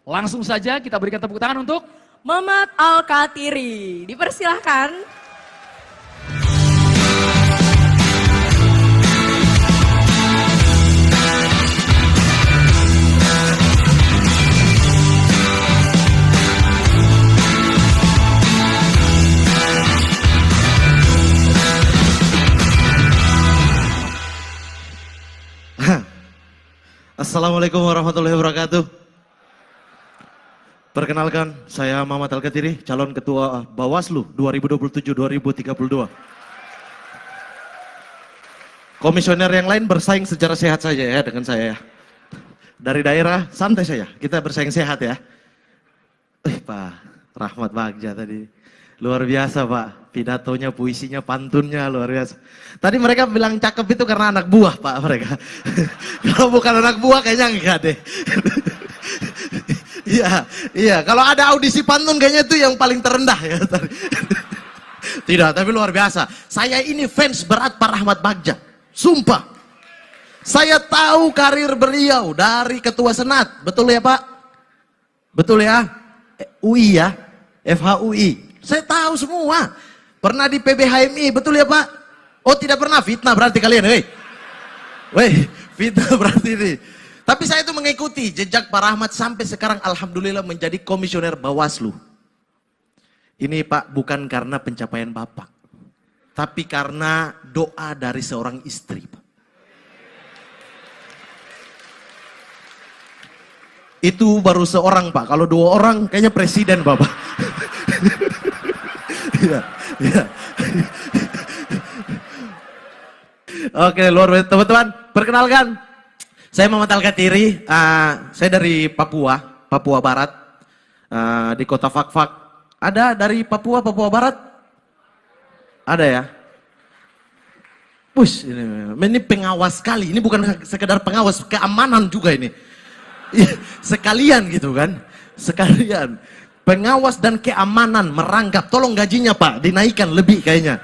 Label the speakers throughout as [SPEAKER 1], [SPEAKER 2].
[SPEAKER 1] Langsung saja kita berikan tepuk tangan untuk
[SPEAKER 2] Mamat Al-Katiri. Dipersilahkan.
[SPEAKER 3] Assalamualaikum warahmatullahi wabarakatuh. Perkenalkan, saya Mamat Al-Katiri, calon ketua Bawaslu 2027-2032. Komisioner yang lain bersaing secara sehat saja ya dengan saya ya. Dari daerah santai saja, kita bersaing sehat ya. Pak Rahmat Bagja tadi. Luar biasa Pak, pidatonya, puisinya, pantunnya luar biasa. Tadi mereka bilang cakep itu karena anak buah Pak mereka. Kalau bukan anak buah kayaknya enggak deh. Iya. Kalau ada audisi pantun kayaknya itu yang paling terendah ya. Tidak, tapi luar biasa. Saya ini fans berat Pak Rahmat Bagja. Sumpah. Saya tahu karir beliau dari ketua senat. Betul ya Pak? Betul ya? UI ya? FHUI. Saya tahu semua. Pernah di PBHMI, betul ya Pak? Oh tidak pernah, fitnah berarti kalian. Weh, fitnah berarti ini. Tapi saya itu mengikuti jejak Pak Rahmat sampai sekarang alhamdulillah menjadi komisioner Bawaslu. Ini Pak bukan karena pencapaian Bapak. Tapi karena doa dari seorang istri Pak. Itu baru seorang Pak, kalau dua orang kayaknya presiden Bapak. Iya. Oke, luar biasa teman-teman. Perkenalkan, saya Mamat Al-Katiri. Saya dari Papua Barat, di kota Fakfak. Ada dari Papua Barat? Ada ya? Push, ini pengawas sekali. Ini bukan sekedar pengawas, keamanan juga ini. Sekalian gitu kan? Sekalian. Pengawas dan keamanan merangkap. Tolong gajinya Pak, dinaikkan lebih kayaknya.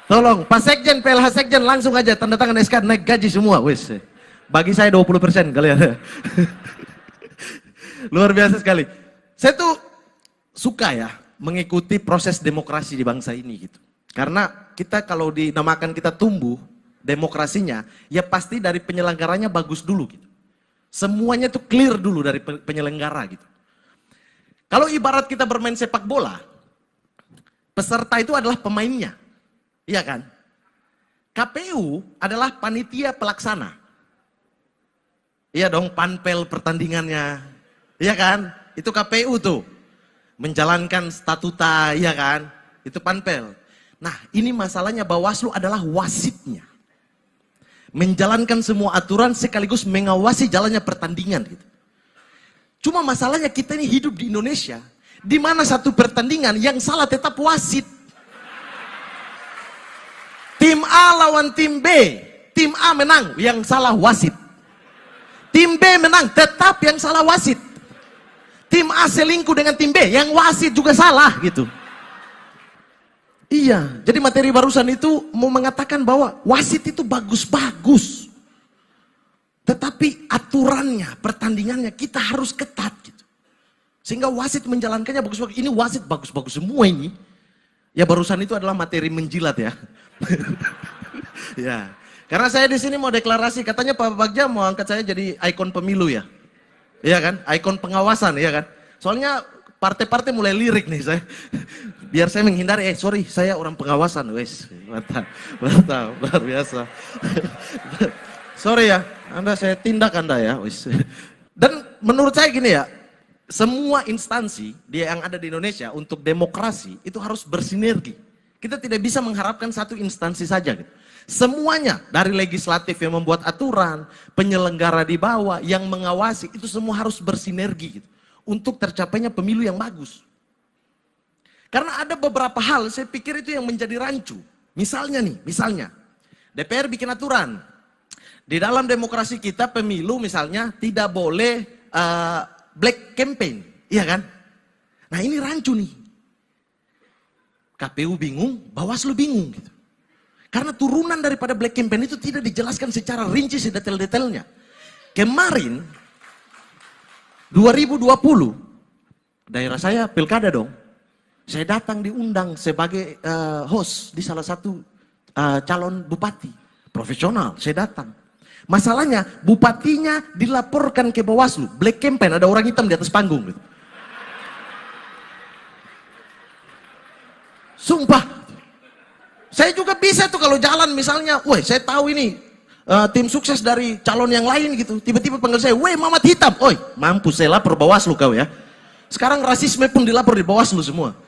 [SPEAKER 3] Tolong, Pak Sekjen, PLH Sekjen langsung aja tanda tangan SK naik gaji semua. Wis. Bagi saya 20% kalian. Luar biasa sekali. Saya tuh suka ya mengikuti proses demokrasi di bangsa ini gitu. Karena kita kalau dinamakan kita tumbuh demokrasinya, ya pasti dari penyelenggaranya bagus dulu gitu. Semuanya tuh clear dulu dari penyelenggara gitu. Kalau ibarat kita bermain sepak bola, peserta itu adalah pemainnya. Iya kan? KPU adalah panitia pelaksana. Iya dong, panpel pertandingannya. Iya kan? Itu KPU tuh. Menjalankan statuta, iya kan? Itu panpel. Nah, ini masalahnya Bawaslu adalah wasitnya. Menjalankan semua aturan sekaligus mengawasi jalannya pertandingan gitu. Cuma masalahnya kita ini hidup di Indonesia, di mana satu pertandingan yang salah tetap wasit. Tim A lawan tim B, tim A menang, yang salah wasit. Tim B menang, tetap yang salah wasit. Tim A selingkuh dengan tim B, yang wasit juga salah gitu. Iya, jadi materi barusan itu mau mengatakan bahwa wasit itu bagus-bagus. Tetapi aturannya, pertandingannya kita harus ketat gitu. Sehingga wasit menjalankannya bagus-bagus. Ini wasit bagus-bagus semua ini. Ya barusan itu adalah materi menjilat ya. Ya. Karena saya di sini mau deklarasi, katanya Pak Bagja mau angkat saya jadi ikon pemilu ya. Iya kan? Ikon pengawasan ya kan? Soalnya partai-partai mulai lirik nih saya. Biar saya menghindari, sorry saya orang pengawasan. Wes, mantap, luar biasa. Sorry ya, saya tindak Anda ya. Dan menurut saya gini ya, semua instansi yang ada di Indonesia untuk demokrasi itu harus bersinergi. Kita tidak bisa mengharapkan satu instansi saja gitu. Semuanya dari legislatif yang membuat aturan, penyelenggara di bawah, yang mengawasi, itu semua harus bersinergi gitu. Untuk tercapainya pemilu yang bagus. Karena ada beberapa hal saya pikir itu yang menjadi rancu. Misalnya DPR bikin aturan. Di dalam demokrasi kita pemilu misalnya tidak boleh black campaign, iya kan? Nah ini rancu nih. KPU bingung, Bawaslu bingung gitu. Karena turunan daripada black campaign itu tidak dijelaskan secara rinci sedetail-detailnya. Kemarin 2020, daerah saya pilkada dong. Saya datang diundang sebagai host di salah satu calon bupati. Profesional, saya datang. Masalahnya, bupatinya dilaporkan ke Bawaslu. Black campaign, ada orang hitam di atas panggung. Gitu. Sumpah. Saya juga bisa tuh kalau jalan misalnya, woi saya tahu ini tim sukses dari calon yang lain gitu. Tiba-tiba panggil saya, woi Mamat Hitam. Oi, mampus saya lapor Bawaslu kau ya. Sekarang rasisme pun dilapor di Bawaslu semua.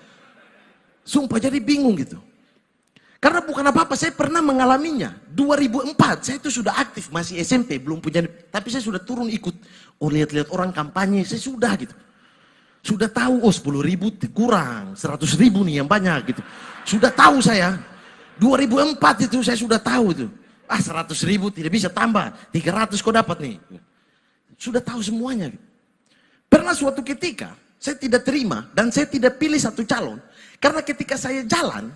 [SPEAKER 3] Sumpah jadi bingung gitu. Karena bukan apa-apa, saya pernah mengalaminya. 2004, saya itu sudah aktif, masih SMP, belum punya, tapi saya sudah turun ikut. Oh lihat-lihat orang kampanye, saya sudah gitu. Sudah tahu, oh 10 ribu kurang, 100 ribu nih yang banyak gitu. Sudah tahu saya. 2004 itu saya sudah tahu itu. 100 ribu tidak bisa tambah, 300 kau dapat nih. Sudah tahu semuanya. Gitu. Pernah suatu ketika, saya tidak terima dan saya tidak pilih satu calon. Karena ketika saya jalan,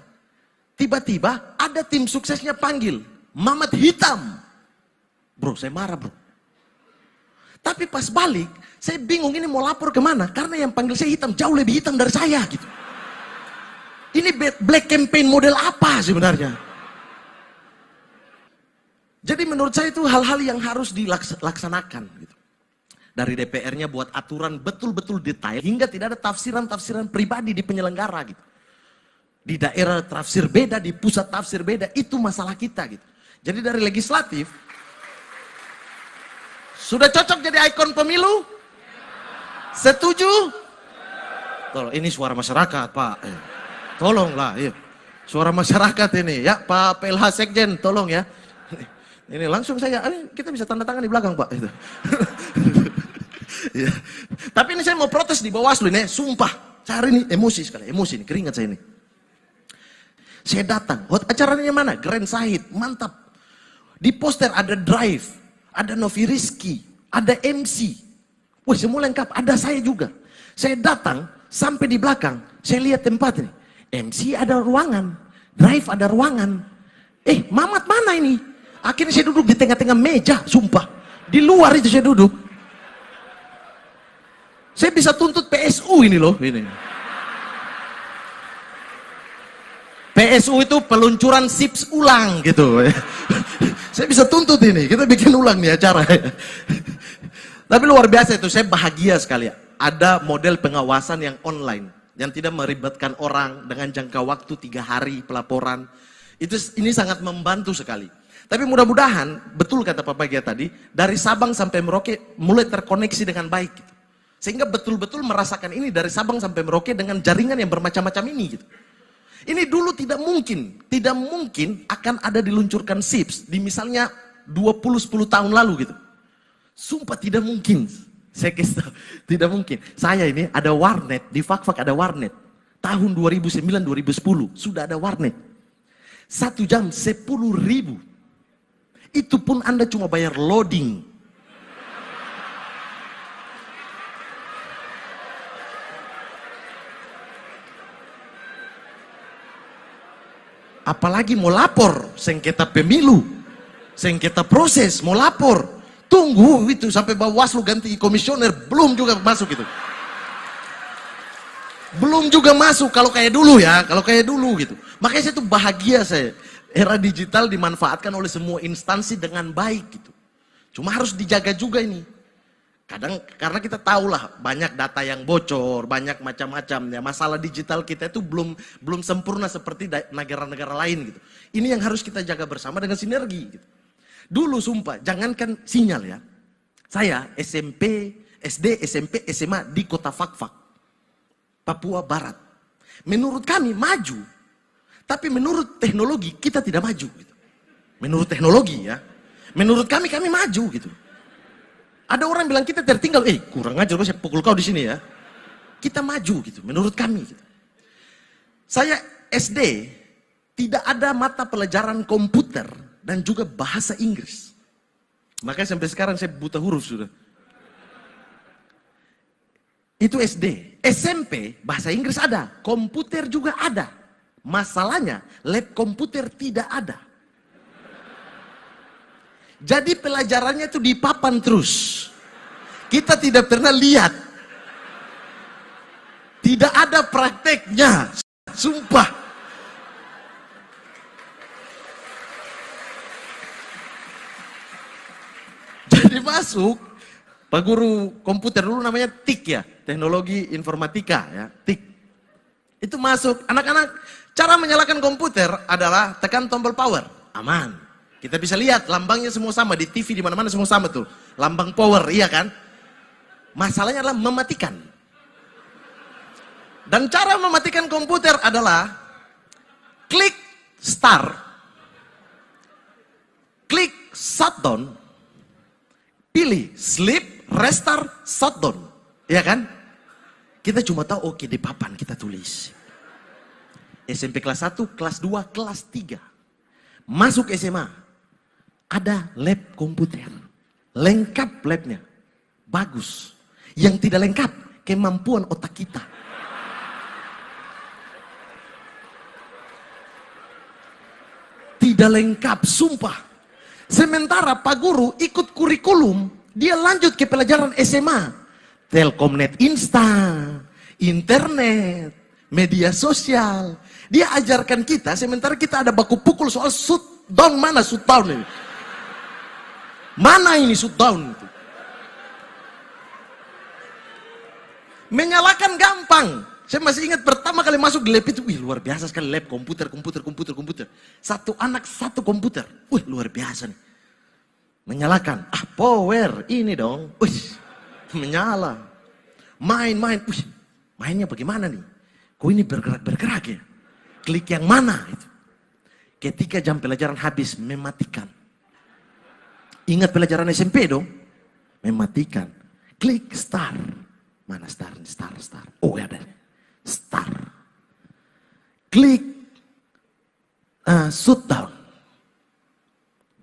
[SPEAKER 3] tiba-tiba ada tim suksesnya panggil, Mamat Hitam. Bro, saya marah bro. Tapi pas balik, saya bingung ini mau lapor kemana. Karena yang panggil saya hitam, jauh lebih hitam dari saya gitu. Ini black campaign model apa sebenarnya? Jadi menurut saya itu hal-hal yang harus dilaksanakan. Gitu. Dari DPR-nya buat aturan betul-betul detail, hingga tidak ada tafsiran-tafsiran pribadi di penyelenggara gitu. Di daerah tafsir beda, di pusat tafsir beda, itu masalah kita gitu. Jadi dari legislatif, sudah cocok jadi ikon pemilu? Setuju? Tolong, ini suara masyarakat Pak. Tolonglah, iya. Suara masyarakat ini, ya Pak PLH Sekjen, tolong ya. Ini langsung saja, kita bisa tanda tangan di belakang Pak. Itu. Ya. Tapi ini saya mau protes di Bawaslu ini, sumpah. Saya hari ini emosi sekali, emosi ini, keringat saya ini. Saya datang, acaranya mana? Grand Sahid, mantap. Di poster ada Drive, ada Novi Rizky, ada MC. Wah semua lengkap, ada saya juga. Saya datang, sampai di belakang, saya lihat tempat ini. MC ada ruangan, Drive ada ruangan. Mamat mana ini? Akhirnya saya duduk di tengah-tengah meja, sumpah. Di luar itu saya duduk. Saya bisa tuntut PSU ini loh, ini. PSU itu peluncuran SIPS ulang gitu. Saya bisa tuntut ini, kita bikin ulang nih acara. Tapi luar biasa itu, saya bahagia sekali. Ada model pengawasan yang online, yang tidak melibatkan orang dengan jangka waktu 3 hari pelaporan. Ini sangat membantu sekali. Tapi mudah-mudahan, betul kata Pak Bagja tadi, dari Sabang sampai Merauke mulai terkoneksi dengan baik. Gitu. Sehingga betul-betul merasakan ini dari Sabang sampai Merauke dengan jaringan yang bermacam-macam ini. Gitu. Ini dulu tidak mungkin akan ada diluncurkan SIPS di misalnya 10 tahun lalu gitu. Sumpah tidak mungkin. Saya kisah, tidak mungkin. Saya ini ada warnet, di Fak-Fak ada warnet. Tahun 2009-2010 sudah ada warnet. 1 jam 10.000. Itu pun Anda cuma bayar loading. Apalagi mau lapor, sengketa pemilu, sengketa proses, mau lapor. Tunggu itu sampai Bawaslu ganti komisioner, belum juga masuk itu. Belum juga masuk kalau kayak dulu ya, kalau kayak dulu gitu. Makanya saya tuh bahagia saya. Era digital dimanfaatkan oleh semua instansi dengan baik gitu. Cuma harus dijaga juga ini. Kadang karena kita tahulah banyak data yang bocor, banyak macam-macam ya. Masalah digital kita itu belum sempurna seperti negara-negara lain gitu. Ini yang harus kita jaga bersama dengan sinergi gitu. Dulu sumpah, jangankan sinyal ya. Saya SMP, SD, SMP, SMA di kota Fak-Fak, Papua Barat. Menurut kami maju, tapi menurut teknologi kita tidak maju gitu. Menurut teknologi ya. Menurut kami maju gitu. Ada orang bilang kita tertinggal, kurang ajar saya pukul kau di sini ya. Kita maju gitu, menurut kami. Gitu. Saya SD tidak ada mata pelajaran komputer dan juga bahasa Inggris. Makanya sampai sekarang saya buta huruf sudah. Itu SD. SMP bahasa Inggris ada, komputer juga ada. Masalahnya lab komputer tidak ada. Jadi pelajarannya itu di papan terus. Kita tidak pernah lihat. Tidak ada prakteknya. Sumpah. Jadi masuk, Pak Guru komputer dulu namanya TIK ya, teknologi informatika ya, TIK. Itu masuk, anak-anak cara menyalakan komputer adalah tekan tombol power, aman. Kita bisa lihat lambangnya semua sama, di TV di mana-mana semua sama tuh, lambang power, iya kan? Masalahnya adalah mematikan. Dan cara mematikan komputer adalah klik start, klik shutdown, pilih sleep, restart, shutdown. Ya kan? Kita cuma tahu oke di papan kita tulis. SMP kelas 1, kelas 2, kelas 3. Masuk SMA. Ada lab komputer. Lengkap labnya. Bagus. Yang tidak lengkap, kemampuan otak kita. Tidak lengkap, sumpah. Sementara Pak Guru ikut kurikulum, dia lanjut ke pelajaran SMA. Telkomnet instan, internet, media sosial. Dia ajarkan kita, sementara kita ada baku pukul soal shutdown. Mana shutdown ini? Mana ini shutdown itu? Menyalakan gampang. Saya masih ingat pertama kali masuk di lab itu, wih luar biasa sekali lab komputer. Satu anak satu komputer, wih luar biasa nih. Menyalakan, power, ini dong, wih menyala. Main, wih mainnya bagaimana nih? Kok ini bergerak ya? Klik yang mana itu? Ketika jam pelajaran habis, mematikan. Ingat pelajaran SMP dong? Mematikan. Klik start. Mana start? Oh ada. Start. Klik shutdown.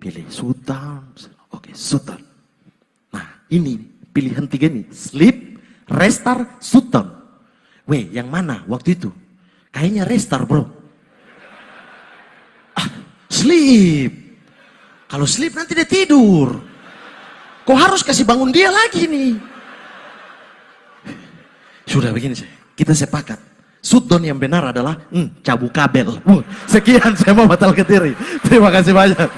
[SPEAKER 3] Pilih shutdown. Oke, shutdown. Nah, ini pilihan 3 nih. Sleep, restart, shutdown. Weh, yang mana waktu itu? Kayaknya restart, bro. Sleep. Kalau sleep nanti dia tidur. Kok harus kasih bangun dia lagi nih? Sudah begini sih. Kita sepakat, shutdown yang benar adalah cabut kabel. Sekian, saya mau batal ke diri. Terima kasih banyak.